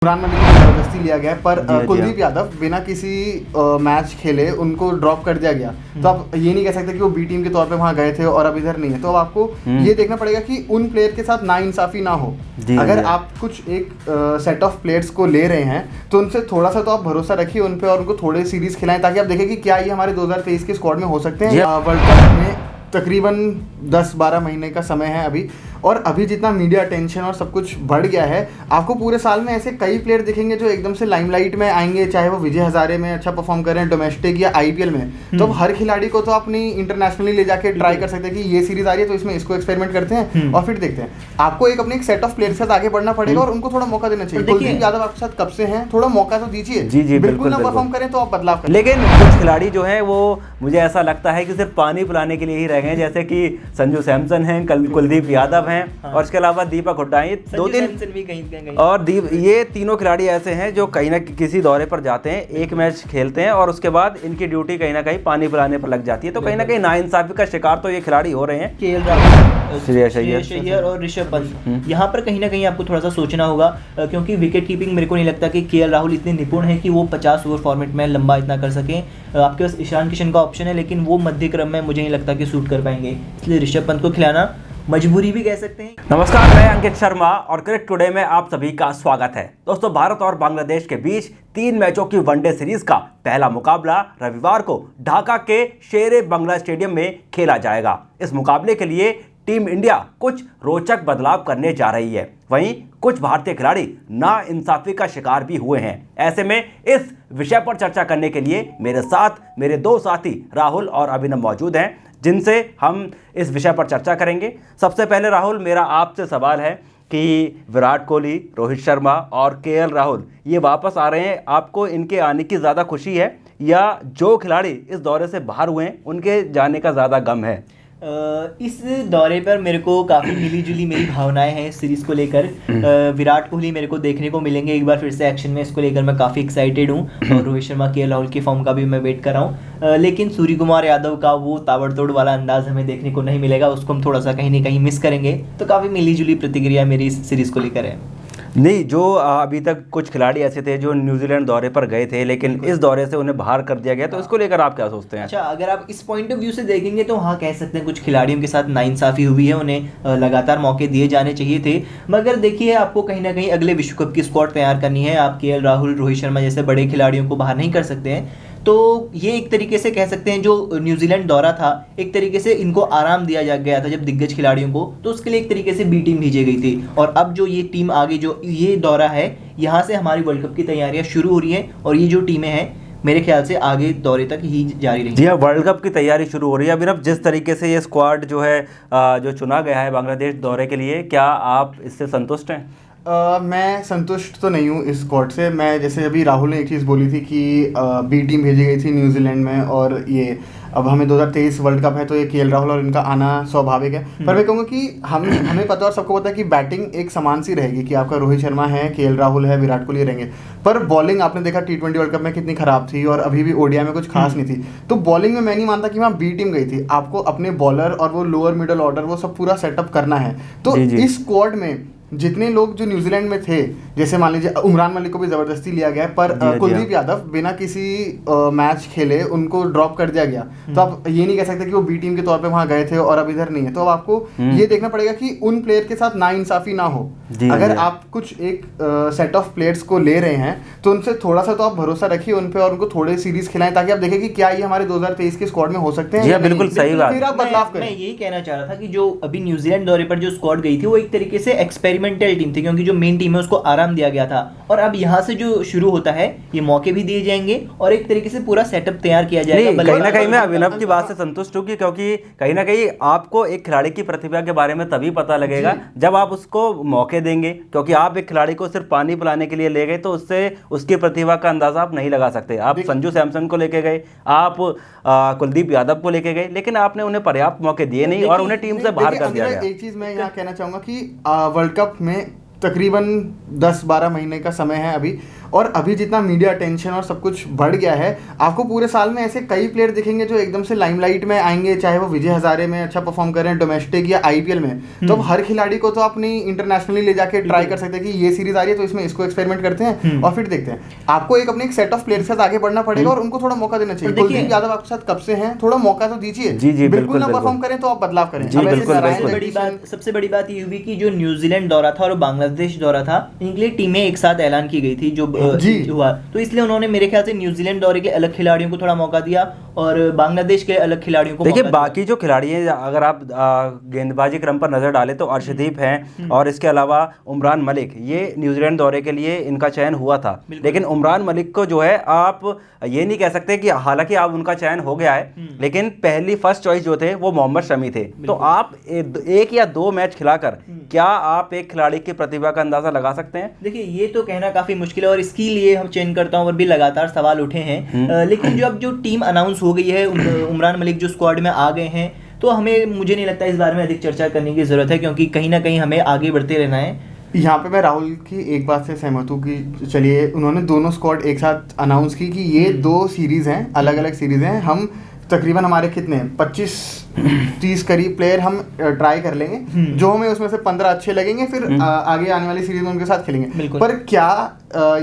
इमरान मलिक को जबरदस्ती लिया गया है, पर कुलदीप यादव बिना किसी मैच खेले उनको ड्रॉप कर दिया गया। तो आप ये नहीं कह सकते कि वो बी टीम के तौर पे वहाँ गए थे और अब इधर नहीं है। तो अब आपको ये देखना पड़ेगा कि उन प्लेयर के साथ नाइंसाफी ना हो। अगर आप कुछ एक सेट ऑफ प्लेयर्स को ले रहे हैं तो उनसे थोड़ा सा तो आप भरोसा रखिए उन पे और उनको थोड़े सीरीज खिलाएं, ताकि आप देखें कि क्या ये हमारे 2023 के स्क्वाड में हो सकते हैं। वर्ल्ड कप में तकरीबन 10-12 महीने का समय है अभी, और अभी जितना मीडिया अटेंशन और सब कुछ बढ़ गया है, आपको पूरे साल में ऐसे कई प्लेयर दिखेंगे जो एकदम से लाइमलाइट में आएंगे, चाहे वो विजय हजारे में अच्छा परफॉर्म करें, डोमेस्टिक या आईपीएल में। तो अब हर खिलाड़ी को तो अपनी इंटरनेशनली ले जाके ट्राई कर सकते हैं कि ये सीरीज आ रही है तो इसमें इसको एक्सपेरिमेंट करते हैं और फिर देखते हैं। आपको एक अपने एक सेट ऑफ प्लेयर के साथ आगे बढ़ना पड़ेगा और उनको थोड़ा मौका देना चाहिए। कुलदीप यादव आपके साथ कब से हैं, थोड़ा मौका तो दीजिए। जी बिल्कुल ना परफॉर्म करें तो आप बदलाव करें। लेकिन कुछ खिलाड़ी जो है वो मुझे ऐसा लगता है कि सिर्फ पानी पिलाने के लिए ही रह गए, जैसे कि संजू सैमसन हैं, कुलदीप यादव हैं, और इसके अलावा दीपक हुड्डा हैं। दो तीन भी कहीं और ये तीनों खिलाड़ी ऐसे हैं जो कहीं ना किसी दौरे पर जाते हैं, एक मैच खेलते हैं और उसके बाद इनकी ड्यूटी कहीं ना कहीं पानी पिलाने पर लग जाती है। तो कहीं ना कहीं नाइंसाफी का शिकार तो ये खिलाड़ी हो रहे हैं। केएल राहुल, श्रेयस अय्यर और ऋषभ पंत, यहाँ पर कहीं ना कहीं आपको थोड़ा सा सोचना होगा, क्योंकि विकेट कीपिंग मेरे को नहीं लगता कि केएल राहुल इतने निपुण है कि वो 50 ओवर फॉर्मेट में लंबा इतना कर सकें। आपके पास ईशान किशन का ऑप्शन है, लेकिन वो मध्य क्रम में मुझे नहीं लगता कि सूट कर पाएंगे, इसलिए ऋषभ पंत को खिलाना मजबूरी भी कह सकते हैं। नमस्कार, मैं अंकित शर्मा और क्रिकेट टुडे में आप सभी का स्वागत है। दोस्तों, भारत और बांग्लादेश के बीच 3 मैचों की वनडे सीरीज का पहला मुकाबला रविवार को ढाका के शेरे बंगला स्टेडियम में खेला जाएगा। इस मुकाबले के लिए टीम इंडिया कुछ रोचक बदलाव करने जा रही है। वहीं कुछ भारतीय खिलाड़ी नाइंसाफी का शिकार भी हुए हैं। ऐसे में इस विषय पर चर्चा करने के लिए मेरे साथ मेरे 2 साथी राहुल और अभिनव मौजूद हैं, जिनसे हम इस विषय पर चर्चा करेंगे। सबसे पहले राहुल, मेरा आपसे सवाल है कि विराट कोहली, रोहित शर्मा और केएल राहुल ये वापस आ रहे हैं, आपको इनके आने की ज़्यादा खुशी है या जो खिलाड़ी इस दौरे से बाहर हुए हैं उनके जाने का ज़्यादा गम है? इस दौरे पर मेरे को काफ़ी मिली जुली मेरी भावनाएं हैं इस सीरीज़ को लेकर। विराट कोहली मेरे को देखने को मिलेंगे एक बार फिर से एक्शन में, इसको लेकर मैं काफ़ी एक्साइटेड हूँ, और रोहित शर्मा, केएल राहुल की फॉर्म का भी मैं वेट कर रहा हूँ। लेकिन सूर्य कुमार यादव का वो ताबड़तोड़ वाला अंदाज हमें देखने को नहीं मिलेगा, उसको हम थोड़ा सा कहीं ना कहीं मिस करेंगे। तो काफ़ी मिली जुली प्रतिक्रिया मेरी इस सीरीज़ को लेकर है। नहीं, जो अभी तक कुछ खिलाड़ी ऐसे थे जो न्यूजीलैंड दौरे पर गए थे लेकिन इस दौरे से उन्हें बाहर कर दिया गया, तो इसको लेकर आप क्या सोचते हैं? अच्छा, अगर आप इस पॉइंट ऑफ व्यू से देखेंगे तो हाँ, कह सकते हैं कुछ खिलाड़ियों के साथ नाइंसाफी हुई है, उन्हें लगातार मौके दिए जाने चाहिए थे। मगर देखिए, आपको कहीं ना कहीं अगले विश्व कप की स्क्वाड तैयार करनी है। आप केएल राहुल, रोहित शर्मा जैसे बड़े खिलाड़ियों को बाहर नहीं कर सकते हैं। तो ये एक तरीके से कह सकते हैं जो न्यूजीलैंड दौरा था, एक तरीके से इनको आराम दिया जा गया था जब दिग्गज खिलाड़ियों को, तो उसके लिए एक तरीके से बी टीम भेजी गई थी। और अब जो ये टीम आगे जो ये दौरा है, यहाँ से हमारी वर्ल्ड कप की तैयारियां शुरू हो रही हैं, और ये जो टीमें हैं मेरे ख्याल से आगे दौरे तक ही जारी रहेंगी। जी हाँ, वर्ल्ड कप की तैयारी शुरू हो रही है। अभी जिस तरीके से ये स्क्वाड जो है जो चुना गया है बांग्लादेश दौरे के लिए, क्या आप इससे संतुष्ट हैं? मैं संतुष्ट तो नहीं हूँ इस स्क्वाड से। मैं जैसे अभी राहुल ने एक चीज़ बोली थी कि बी टीम भेजी गई थी न्यूजीलैंड में, और ये अब हमें 2023 वर्ल्ड कप है तो ये केएल राहुल और इनका आना स्वाभाविक है। पर मैं कहूँगा कि हमें पता और सबको पता है कि बैटिंग एक समान सी रहेगी, कि आपका रोहित शर्मा है, केएल राहुल है, विराट कोहली रहेंगे। पर बॉलिंग आपने देखा T20 वर्ल्ड कप में कितनी खराब थी, और अभी भी ओडीआई में कुछ खास नहीं थी। तो बॉलिंग में मैं नहीं मानता कि वहाँ बी टीम गई थी। आपको अपने बॉलर और वो लोअर मिडल ऑर्डर वो सब पूरा सेटअप करना है। तो इस स्क्वाड में जितने लोग जो न्यूजीलैंड में थे, जैसे मान लीजिए इमरान मलिक को भी जबरदस्ती लिया गया है, पर कुलदीप यादव बिना किसी मैच खेले उनको ड्रॉप कर दिया गया। तो आप ये नहीं कह सकते कि वो बी टीम के तौर पे वहाँ गए थे और अब इधर नहीं है। तो अब आपको ये देखना पड़ेगा कि उन प्लेयर के साथ नाइंसाफी ना हो। अगर आप कुछ एक सेट ऑफ प्लेयर्स को ले रहे हैं तो उनसे थोड़ा सा तो आप भरोसा रखिए उन पे और उनको थोड़े सीरीज खिलाएं, ताकि आप देखें कि क्या ये हमारे 2023 के स्क्वाड में हो सकते हैं। जी बिल्कुल सही बात। फिर आप बदलाव करें। मैं यही कहना चाह रहा था कि जो अभी न्यूजीलैंड दौरे पर जो स्क्वाड गई थी वो एक तरीके से एक्सपेरिमेंटल टीम थी, क्योंकि जो मेन टीम है उसको आराम दिया गया था। और अब यहाँ से जो शुरू होता है, ये मौके भी दिए जाएंगे और एक तरीके से पूरा सेटअप तैयार किया जाएगा। कहीं ना कहीं मैं अभिनव की बात से संतुष्ट हूँ, क्योंकि कहीं ना कहीं आपको एक खिलाड़ी की प्रतिभा के बारे में तभी पता लगेगा जब आप उसको मौके देंगे। क्योंकि आप एक खिलाड़ी को सिर्फ पानी पिलाने के लिए ले गए तो उससे उसकी प्रतिभा का अंदाजा आप नहीं लगा सकते। आप संजू सैमसन को लेके गए, आप कुलदीप यादव को लेके गए, लेकिन आपने उन्हें पर्याप्त मौके दिए नहीं और उन्हें टीम से बाहर कर दिया गया। एक चीज मैं यहाँ कहना चाहूंगा कि वर्ल्ड कप में तकरीबन 10-12 महीने का समय है अभी, और अभी जितना मीडिया अटेंशन और सब कुछ बढ़ गया है, आपको पूरे साल में ऐसे कई प्लेयर दिखेंगे जो एकदम से लाइमलाइट में आएंगे, चाहे वो विजय हजारे में अच्छा परफॉर्म करें, डोमेस्टिक या आईपीएल में। तो अब हर खिलाड़ी को तो अपनी इंटरनेशनली ले जाके ट्राई कर सकते हैं कि ये सीरीज आ रही है तो इसमें इसको एक्सपेरिमेंट करते हैं और फिर देखते हैं। आपको एक अपने एक सेट ऑफ प्लेयर के साथ आगे बढ़ना पड़ेगा और उनको थोड़ा मौका देना चाहिए। कुलदीप यादव आपके साथ कब से हैं, थोड़ा मौका तो दीजिए। जी बिल्कुल ना परफॉर्म करें तो आप बदलाव करें। सबसे बड़ी बात ये हुई कि जो न्यूजीलैंड दौरा था और बांग्लादेश दौरा था, इनके लिए टीमें एक साथ ऐलान की गई थी जो हुआ, तो इसलिए उन्होंने मेरे ख्याल से न्यूजीलैंड दौरे के अलग खिलाड़ियों को थोड़ा मौका दिया और बांग्लादेश के अलग खिलाड़ियों को। देखिए बाकी जो खिलाड़ी हैं, अगर आप गेंदबाजी क्रम पर नजर डालें तो अर्शदीप हैं और इसके अलावा उमरान मलिक, ये न्यूजीलैंड दौरे के लिए इनका चयन हुआ था। लेकिन उमरान मलिक को जो है आप ये नहीं कह सकते कि हालांकि आप उनका चयन हो गया है, लेकिन पहली फर्स्ट चॉइस जो थे वो मोहम्मद शमी थे। तो आप एक या दो मैच खिलाकर क्या आप एक खिलाड़ी की प्रतिभा का अंदाजा लगा सकते हैं? देखिए ये तो कहना काफी मुश्किल है और इसके लिए हम चयन करता हूं और भी लगातार सवाल उठे हैं। लेकिन जो अब जो टीम अनाउंस हो गई है, उमरान मलिक जो स्क्वाड में आ गए हैं, तो हमें मुझे नहीं लगता इस बारे में अधिक चर्चा करने की जरूरत है, क्योंकि कहीं ना कहीं हमें आगे बढ़ते रहना है। यहाँ पे मैं राहुल की एक बात से सहमत हूँ कि चलिए उन्होंने दोनों स्क्वाड एक साथ अनाउंस की कि ये दो सीरीज हैं, अलग अलग सीरीज हैं। हम तकरीबन हमारे कितने 25-30 करीब प्लेयर हम ट्राई कर लेंगे, जो हमें उसमें से 15 अच्छे लगेंगे, फिर आगे आने वाली सीरीज में उनके साथ खेलेंगे। पर क्या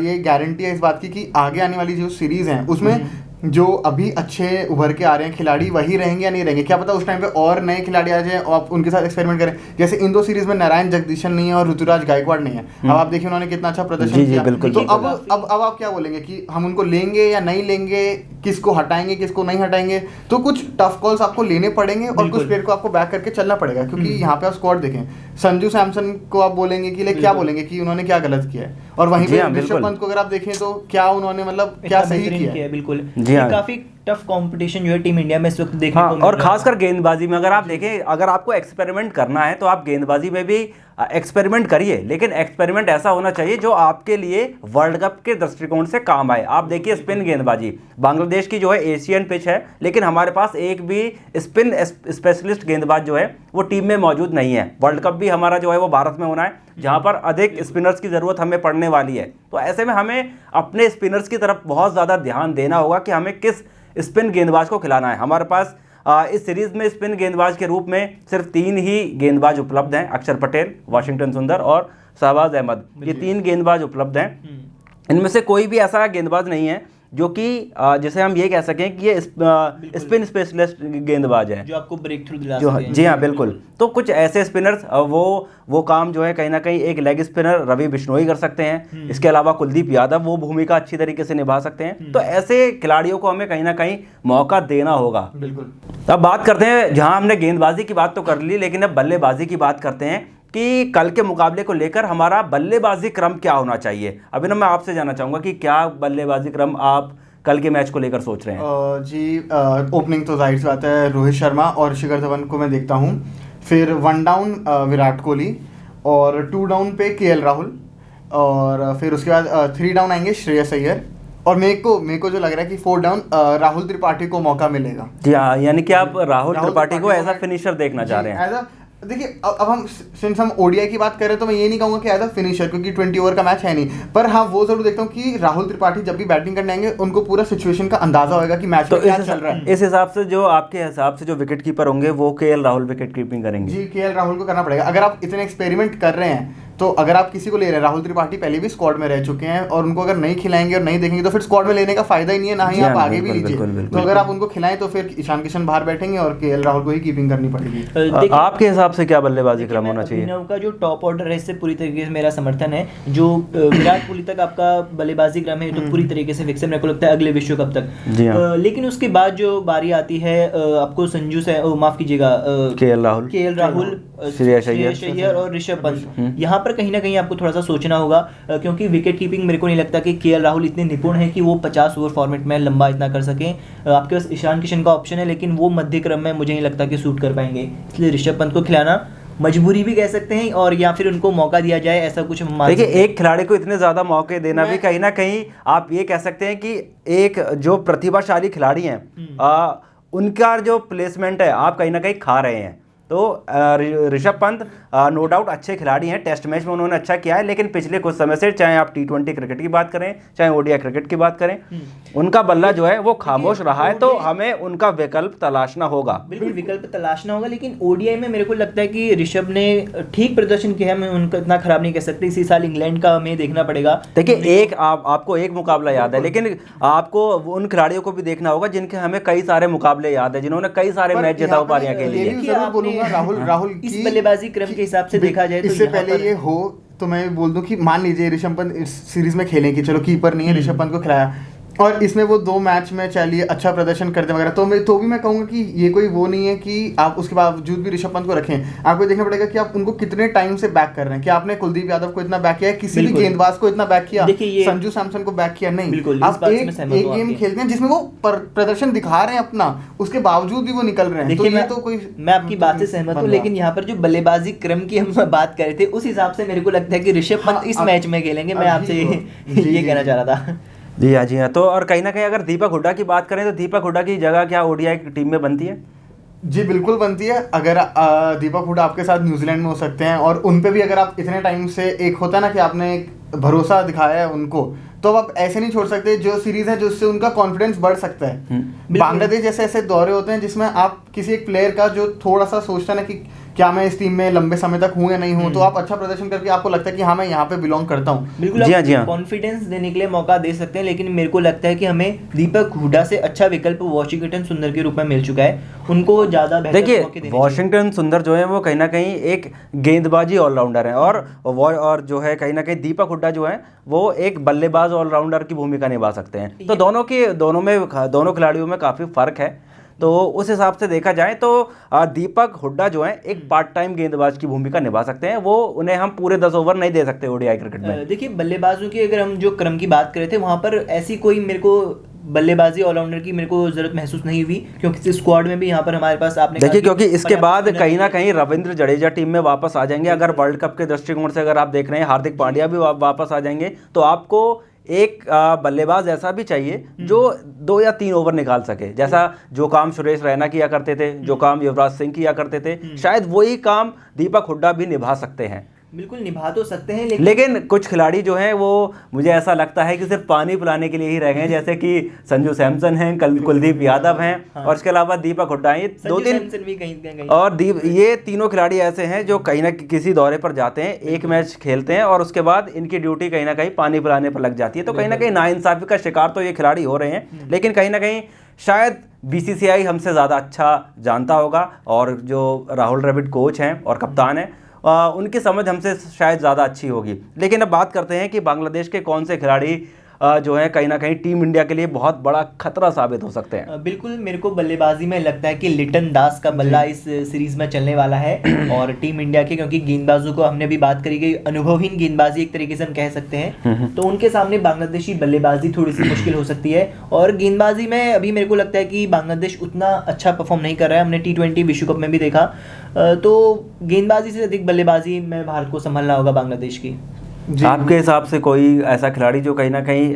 ये गारंटी है इस बात की कि आगे आने वाली जो सीरीज हैं उसमें जो अभी अच्छे उभर के आ रहे हैं खिलाड़ी वही रहेंगे या नहीं रहेंगे? क्या पता उस टाइम पे और नए खिलाड़ी आ जाए और आप उनके साथ एक्सपेरिमेंट करें। जैसे इन दो सीरीज में नारायण जगदीशन नहीं है और ऋतुराज गायकवाड़ नहीं है। अब आप देखिए उन्होंने कितना अच्छा प्रदर्शन किया। तो अब आप क्या बोलेंगे कि हम उनको लेंगे या नहीं लेंगे, किसको हटाएंगे किसको नहीं हटाएंगे? तो कुछ टफ कॉल्स आपको लेने पड़ेंगे और कुछ प्लेयर को आपको बैक करके चलना पड़ेगा, क्योंकि यहाँ पे आप स्क्वाड देखें, संजू सैमसन को आप बोलेंगे कि क्या बोलेंगे कि उन्होंने क्या गलत किया है, और वहीं पे ऋषभ पंत को अगर आप देखें तो क्या उन्होंने मतलब क्या सही किया है। बिल्कुल काफी टफ कंपटीशन जो है टीम इंडिया में इस वक्त देखने को मिल रहा है। और खासकर गेंदबाजी में अगर आप देखें, अगर आपको एक्सपेरिमेंट करना है तो आप गेंदबाजी में भी एक्सपेरिमेंट करिए, लेकिन एक्सपेरिमेंट ऐसा होना चाहिए जो आपके लिए वर्ल्ड कप के दृष्टिकोण से काम आए। आप देखिए स्पिन गेंदबाजी, बांग्लादेश की जो है एशियन पिच है, लेकिन हमारे पास एक भी स्पिन स्पेशलिस्ट गेंदबाज जो है वो टीम में मौजूद नहीं है। वर्ल्ड कप भी हमारा जो है वो भारत में होना है, जहां पर अधिक स्पिनर्स की ज़रूरत हमें पड़ने वाली है। तो ऐसे में हमें अपने स्पिनर्स की तरफ बहुत ज़्यादा ध्यान देना होगा कि हमें किस स्पिन गेंदबाज को खिलाना है। हमारे पास इस सीरीज में स्पिन गेंदबाज के रूप में सिर्फ 3 ही गेंदबाज उपलब्ध हैं, अक्षर पटेल, वाशिंगटन सुंदर और शहबाज अहमद। ये 3 गेंदबाज उपलब्ध हैं। इनमें से कोई भी ऐसा गेंदबाज नहीं है जो कि जिसे हम ये कह सकें कि ये स्पिन स्पेशलिस्ट गेंदबाज है जो आपको ब्रेक थ्रू दिला सकते हैं। जी हाँ बिल्कुल। तो कुछ ऐसे स्पिनर्स वो काम जो है कहीं ना कहीं एक लेग स्पिनर रवि बिश्नोई कर सकते हैं। इसके अलावा कुलदीप यादव वो भूमिका अच्छी तरीके से निभा सकते हैं। तो ऐसे खिलाड़ियों को हमें कहीं ना कहीं मौका देना होगा। बिल्कुल। अब बात करते हैं, जहां हमने गेंदबाजी की बात तो कर ली, लेकिन अब बल्लेबाजी की बात करते हैं कि कल के मुकाबले को लेकर हमारा बल्लेबाजी क्रम क्या होना चाहिए। अभिनव, मैं आपसे जानना चाहूंगा कि क्या बल्लेबाजी क्रम आप कल के मैच को लेकर सोच रहे हैं? जी ओपनिंग तो जाहिर सी बात है रोहित शर्मा और शिखर धवन को मैं देखता हूं, फिर 1 डाउन विराट कोहली और 2 डाउन पे केएल राहुल, और फिर उसके बाद 3 डाउन आएंगे श्रेयस अय्यर, और मेरे को जो लग रहा है कि 4 डाउन राहुल त्रिपाठी को मौका मिलेगा। जी हाँ, यानी कि आप राहुल त्रिपाठी को एज अ फिनिशर देखना चाह रहे हैं। देखिए अब हम सिंस हम ओडीआई की बात कर रहे हैं तो मैं ये नहीं कहूँगा कि एज अ फिनिशर, क्योंकि 20 ओवर का मैच है नहीं, पर हाँ वो जरूर देखता हूँ कि राहुल त्रिपाठी जब भी बैटिंग करने आएंगे उनको पूरा सिचुएशन का अंदाजा होगा कि मैच में क्या चल रहा है। इस हिसाब से जो आपके हिसाब से जो विकेट कीपर होंगे वो केएल राहुल विकेट कीपिंग करेंगे? जी केएल राहुल को करना पड़ेगा। अगर आप इतने एक्सपेरिमेंट कर रहे हैं तो अगर आप किसी को ले रहे हैं, राहुल त्रिपाठी पहले भी स्क्वाड में रह चुके हैं, और उनको अगर नहीं खिलाएंगे और नहीं देखेंगे तो फिर स्क्वाड में लेने का फायदा ही नहीं है, ना ही आप आगे भी लीजिए। तो अगर आप उनको खिलाएं तो फिर ईशान किशन बाहर बैठेंगे और केएल राहुल को ही कीपिंग करनी पड़ेगी। आपके हिसाब से क्या बल्लेबाजी क्रम होना चाहिए? अभिनव का जो टॉप ऑर्डर है इससे पूरी तरीके से मेरा समर्थन है। जो विराट कोहली तक आपका बल्लेबाजी क्रम है तो पूरी तरीके से फिक्स है, मेरे को लगता है अगले विश्व कप तक। लेकिन उसके बाद जो बारी आती है आपको संजू से माफ कीजिएगा केएल राहुल, श्रेयस अय्यर और ऋषभ पंत, यहाँ पर कहीं ना कहीं आपको थोड़ा सा सोचना होगा, क्योंकि विकेट कीपिंग मेरे को नहीं लगता कि केएल राहुल इतने निपुण है कि वो 50 ओवर फॉर्मेट में लंबा इतना कर सकें। आपके पास ईशान किशन का ऑप्शन है, लेकिन वो मध्य क्रम में मुझे नहीं लगता कि सूट कर पाएंगे, इसलिए ऋषभ पंत को खिलाना मजबूरी भी कह सकते हैं, और या फिर उनको मौका दिया जाए, ऐसा कुछ हम देखिए एक खिलाड़ी को इतने ज्यादा मौके देना भी कहीं ना कहीं आप ये कह सकते हैं कि एक जो प्रतिभाशाली खिलाड़ी हैं उनका जो प्लेसमेंट है आप कहीं ना कहीं खा रहे हैं। तो ऋषभ पंत नो डाउट अच्छे खिलाड़ी हैं, टेस्ट मैच में उन्होंने अच्छा किया है, लेकिन पिछले कुछ समय से चाहे आप T20 क्रिकेट की बात करें चाहे ओडीआई क्रिकेट की बात करें, उनका बल्ला जो है वो खामोश रहा है, तो हमें उनका विकल्प तलाशना होगा। बिल्कुल विकल्प तलाशना होगा, लेकिन ओडीआई में मेरे को लगता है कि ऋषभ ने ठीक प्रदर्शन किया है, मैं उनका इतना खराब नहीं कह सकते। इसी साल इंग्लैंड का हमें देखना पड़ेगा। देखिए एक आपको एक मुकाबला याद है, लेकिन आपको उन खिलाड़ियों को भी देखना होगा जिनके हमें कई सारे मुकाबले याद है, जिन्होंने कई सारे मैच जिता पारियां के लिए। जरूर बोलूंगा राहुल इस बल्लेबाजी क्रम के हिसाब से देखा जाए तो इससे पहले ये हो तो मैं बोल दूं कि मान लीजिए ऋषभ पंत इस सीरीज में खेलें कि चलो कीपर नहीं है, ऋषभ पंत को खिलाया और इसमें वो 2 मैच में चलिए अच्छा प्रदर्शन करते वगैरह, तो भी मैं कहूंगा कि ये कोई वो नहीं है कि आप उसके बावजूद भी ऋषभ पंत को रखें। आपको देखना पड़ेगा कि आप उनको कितने टाइम से बैक कर रहे हैं। कि आपने कुलदीप यादव को इतना बैक किया है, किसी भी गेंदबाज को इतना बैक किया, संजू सैमसन को बैक किया नहीं। आप एक गेम खेलते हैं जिसमें वो प्रदर्शन दिखा रहे हैं अपना, उसके बावजूद भी वो निकल रहे हैं। देखिए तो कोई मैं आपकी बात से सहमत हूँ, लेकिन यहाँ पर जो बल्लेबाजी क्रम की हम बात कर रहे थे उस हिसाब से मेरे को लगता है कि ऋषभ पंत इस मैच में खेलेंगे। मैं आपसे ये कहना चाह रहा था। जी हाँ। तो और कहीं ना कहीं अगर दीपक हुड्डा की बात करें तो दीपक हुड्डा की जगह क्या ओडीआई की टीम में बनती है? जी बिल्कुल बनती है। अगर दीपक हुड्डा आपके साथ न्यूजीलैंड में हो सकते हैं और उन पे भी अगर आप इतने टाइम से एक होता है ना कि आपने एक भरोसा दिखाया है उनको, तो आप ऐसे नहीं छोड़ सकते। जो सीरीज है जिससे उनका कॉन्फिडेंस बढ़ सकता है। बांग्लादेश जैसे ऐसे दौरे होते हैं जिसमें आप किसी एक प्लेयर का जो थोड़ा सा सोचता है ना कि क्या मैं इस टीम में लंबे समय तक हूँ या नहीं हूँ, तो आप अच्छा प्रदर्शन करके आपको लगता है कि हाँ मैं यहाँ पे बिलोंग करता हूँ। बिल्कुल जी हाँ कॉन्फिडेंस देने के लिए मौका दे सकते हैं, लेकिन मेरे को लगता है कि हमें दीपक हुड्डा से अच्छा विकल्प वॉशिंगटन सुंदर के रूप में मिल चुका है। उनको ज़्यादा देखिए वॉशिंगटन सुंदर जो है वो कहीं ना कहीं एक गेंदबाजी ऑलराउंडर है और जो है कहीं ना कहीं दीपक हुड्डा जो है वो एक बल्लेबाज ऑलराउंडर की भूमिका निभा सकते हैं। तो दोनों खिलाड़ियों में काफ़ी फर्क है। तो उस हिसाब से देखा जाए तो दीपक हुड्डा जो है एक पार्ट टाइम गेंदबाज की भूमिका निभा सकते हैं। वो उन्हें हम पूरे 10 ओवर नहीं दे सकते ओडीआई क्रिकेट में। देखिए बल्लेबाजों की अगर हम जो क्रम की बात करें थे वहाँ पर ऐसी कोई मेरे को बल्लेबाजी ऑलराउंडर की मेरे को जरूरत महसूस नहीं हुई, क्योंकि स्क्वाड में भी यहाँ पर हमारे पास आपने देखिए क्योंकि इसके बाद कहीं ना कहीं रविंद्र जडेजा टीम में वापस आ जाएंगे। अगर वर्ल्ड कप के दृष्टिकोण से अगर आप देख रहे हैं हार्दिक पांड्या भी वापस आ जाएंगे, तो आपको एक बल्लेबाज ऐसा भी चाहिए जो 2 या 3 ओवर निकाल सके। जैसा जो काम सुरेश रैना किया करते थे, जो काम युवराज सिंह किया करते थे, शायद वही काम दीपक हुड्डा भी निभा सकते हैं। बिल्कुल निभा तो सकते हैं, लेकिन कुछ खिलाड़ी जो हैं वो मुझे ऐसा लगता है कि सिर्फ पानी पिलाने के लिए ही रह गए हैं, जैसे कि संजू सैमसन हैं, कुलदीप यादव हैं, और इसके अलावा दीपक हुड्डा हैं। 2-3 भी कहीं और ये तीनों खिलाड़ी ऐसे हैं जो कहीं ना किसी दौरे पर जाते हैं, एक मैच खेलते हैं और उसके बाद इनकी ड्यूटी कहीं ना कहीं पानी पिलाने पर लग जाती है। तो कहीं ना कहीं नाइंसाफी का शिकार तो ये खिलाड़ी हो रहे हैं, लेकिन कहीं ना कहीं शायद बीसीसीआई हमसे ज़्यादा अच्छा जानता होगा, और जो राहुल द्रविड़ कोच हैं और कप्तान हैं उनकी समझ हमसे शायद ज़्यादा अच्छी होगी। लेकिन अब बात करते हैं कि बांग्लादेश के कौन से खिलाड़ी जो है कहीं ना कहीं टीम इंडिया के लिए बहुत बड़ा खतरा साबित हो सकते हैं। बिल्कुल मेरे को बल्लेबाजी में लगता है कि लिटन दास का बल्ला इस सीरीज में चलने वाला है और टीम इंडिया के, क्योंकि गेंदबाजों को हमने भी बात करी गई अनुभवहीन गेंदबाजी एक तरीके से हम कह सकते हैं, तो उनके सामने बांग्लादेशी बल्लेबाजी थोड़ी सी मुश्किल हो सकती है। और गेंदबाजी में अभी मेरे को लगता है कि बांग्लादेश उतना अच्छा परफॉर्म नहीं कर रहा है। हमने T20 विश्व कप में भी देखा, तो गेंदबाजी से अधिक बल्लेबाजी में भारत को संभालना होगा बांग्लादेश की। आपके हिसाब से कोई ऐसा खिलाड़ी जो कहीं ना कहीं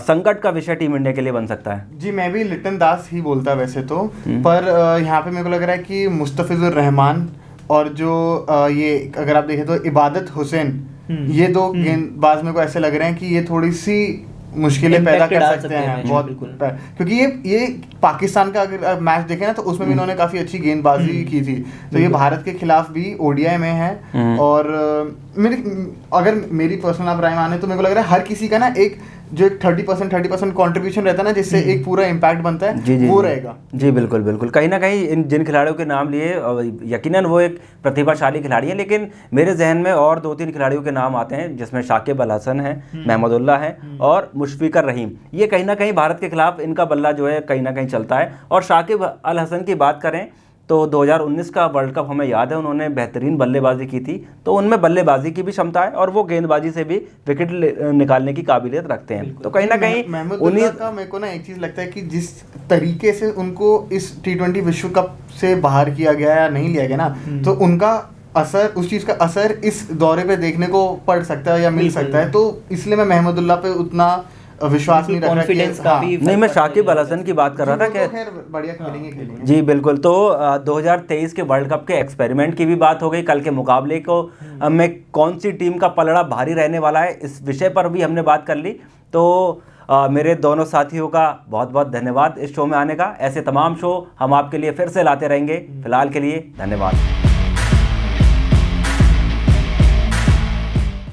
संकट का विषय टीम इंडिया के लिए बन सकता है? जी मैं भी लिटन दास ही बोलता वैसे तो, पर यहाँ पे मेरे को लग रहा है कि मुस्तफिजुर रहमान और जो ये अगर आप देखें तो इबादत हुसैन, ये 2 गेंदबाज मेरे को ऐसे लग रहे हैं कि ये थोड़ी सी मुश्किलें पैदा कर सकते हैं बहुत, क्योंकि ये पाकिस्तान का अगर मैच देखें ना तो उसमें भी इन्होंने काफ़ी अच्छी गेंदबाजी की थी। तो ये भारत के खिलाफ भी ओडीआई में है। और अगर मेरी पर्सनल राय माने तो मेरे को लग रहा है हर किसी का ना एक जो एक 30% कंट्रीब्यूशन रहता है ना, जिससे एक पूरा इम्पैक्ट बनता है, वो रहेगा। जी बिल्कुल कहीं ना कहीं जिन खिलाड़ियों के नाम लिए यकीनन वो एक प्रतिभाशाली खिलाड़ी है, लेकिन मेरे जहन में और 2-3 खिलाड़ियों के नाम आते हैं, जिसमें शाकिब अल हसन है, महमूदुल्लाह है और मुशफिकुर रहीम। ये कहीं ना कहीं भारत के खिलाफ इनका बल्ला जो है कहीं ना कहीं चलता है। और शाकिब अल हसन की बात करें तो 2019 का वर्ल्ड कप हमें याद है, उन्होंने बेहतरीन बल्लेबाजी की थी, तो उनमें बल्लेबाजी की भी क्षमता है और वो गेंदबाजी से भी विकेट निकालने की काबिलियत रखते हैं। तो कहीं ना कहीं महमूदुल्लाह का मेरे को ना एक चीज़ लगता है कि जिस तरीके से उनको इस T20 विश्व कप से बाहर किया गया या नहीं लिया गया ना, तो उनका असर, उस चीज़ का असर इस दौरे पे देखने को पड़ सकता है या मिल सकता है। तो इसलिए मैं महमूदुल्लाह पे उतना विश्वास नहीं रख रहा कि कॉन्फिडेंस काफी नहीं, मैं शाकिब अल हसन की बात कर रहा था जी, कि वो तो खैर बढ़िया खेलेंगे। जी बिल्कुल। तो 2023 के वर्ल्ड कप के एक्सपेरिमेंट की भी बात हो गई, कल के मुकाबले को में कौन सी टीम का पलड़ा भारी रहने वाला है, इस विषय पर भी हमने बात कर ली। तो मेरे दोनों साथियों का बहुत बहुत धन्यवाद इस शो में आने का। ऐसे तमाम शो हम आपके लिए फिर से लाते रहेंगे। फिलहाल के लिए धन्यवाद।